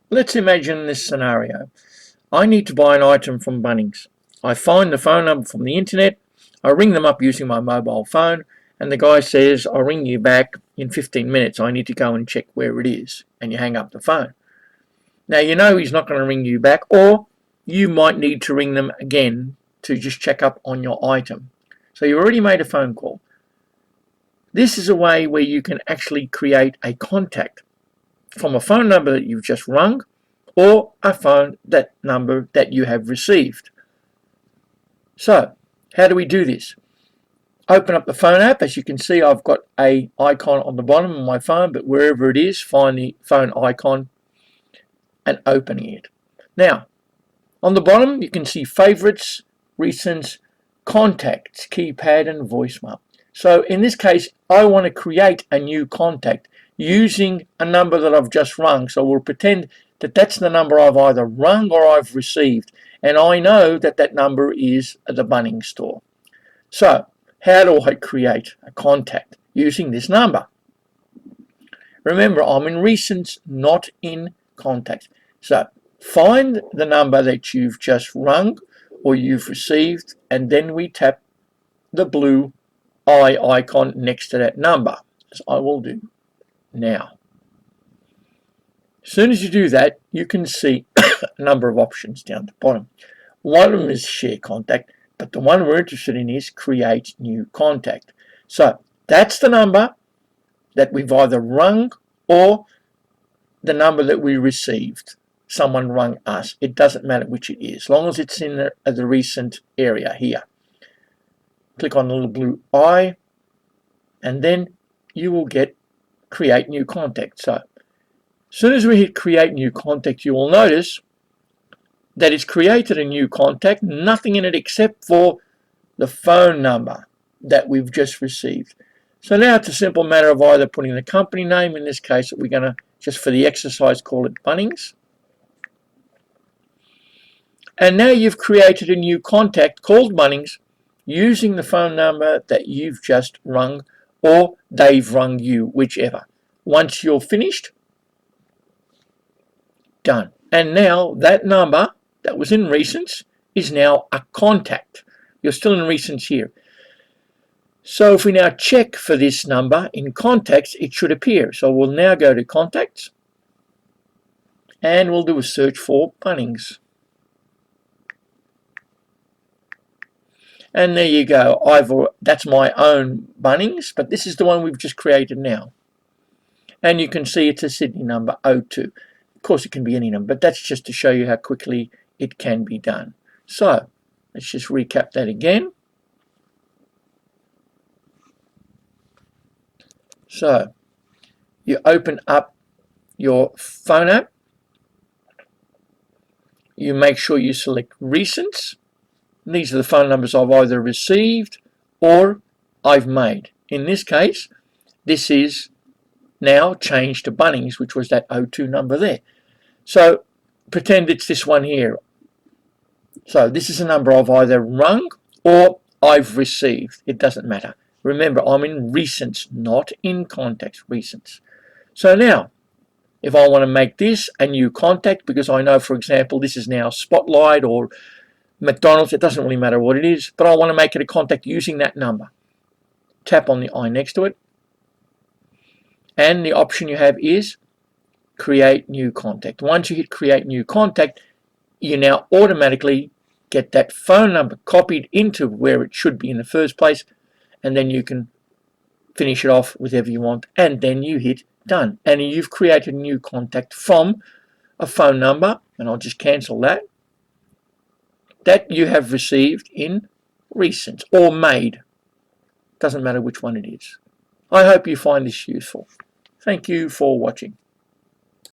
Let's imagine this scenario. I need to buy an item from Bunnings. I find the phone number from the internet, I ring them up using my mobile phone, and the guy says, I'll ring you back in 15 minutes. I need to go and check where it is. And you hang up the phone. Now you know he's not going to ring you back, or you might need to ring them again to just check up on your item. So you already made a phone call. This is a way where you can actually create a contact from a phone number that you've just rung or a phone number that you have received. So how do we do this? Open up the phone app. As you can see, I've got an icon on the bottom of my phone, but wherever it is, find the phone icon and opening it. Now, on the bottom, you can see favorites, recents, contacts, keypad, and voicemail. So in this case, I want to create a new contact using a number that I've just rung. So we'll pretend that that's the number I've either rung or I've received. And I know that that number is the Bunnings store. So how do I create a contact using this number? Remember, I'm in recents, not in contacts. So find the number that you've just rung or you've received, and then we tap the blue eye icon next to that number, as I will do now. As soon as you do that, you can see a number of options down the bottom. One of them is share contact, but the one we're interested in is create new contact. So that's the number that we've either rung or the number that we received. Someone rung us. It doesn't matter which it is, as long as it's in the recent area here. Click on the little blue eye, and then you will get create new contact. So as soon as we hit create new contact, you will notice that it's created a new contact, nothing in it except for the phone number that we've just received. So now it's a simple matter of either putting the company name, in this case we're going to, just for the exercise, call it Bunnings. And now you've created a new contact called Bunnings using the phone number that you've just rung, or they've rung you, whichever. Once you're finished, done. And now that number that was in recents is now a contact. You're still in recents here. So if we now check for this number in contacts, it should appear. So we'll now go to contacts and we'll do a search for Bunnings. And there you go. That's my own Bunnings, but this is the one we've just created now. And you can see it's a Sydney number 02. Of course, it can be any number, but that's just to show you how quickly it can be done. So let's just recap that again. So you open up your phone app. You make sure you select recents. These are the phone numbers I've either received or I've made. In this case, this is now changed to Bunnings, which was that 02 number there. So pretend it's this one here. So this is a number I've either rung or I've received. It doesn't matter. Remember, I'm in recents, not in contacts, recents. So now, if I want to make this a new contact, because I know, for example, this is now Spotlight or McDonald's, it doesn't really matter what it is, but I want to make it a contact using that number. Tap on the eye next to it, and the option you have is create new contact. Once you hit create new contact, you now automatically get that phone number copied into where it should be in the first place, and then you can finish it off with whatever you want, and then you hit done, and you've created a new contact from a phone number, and I'll just cancel that you have received in recent or made. Doesn't matter which one it is. I hope you find this useful. Thank you for watching.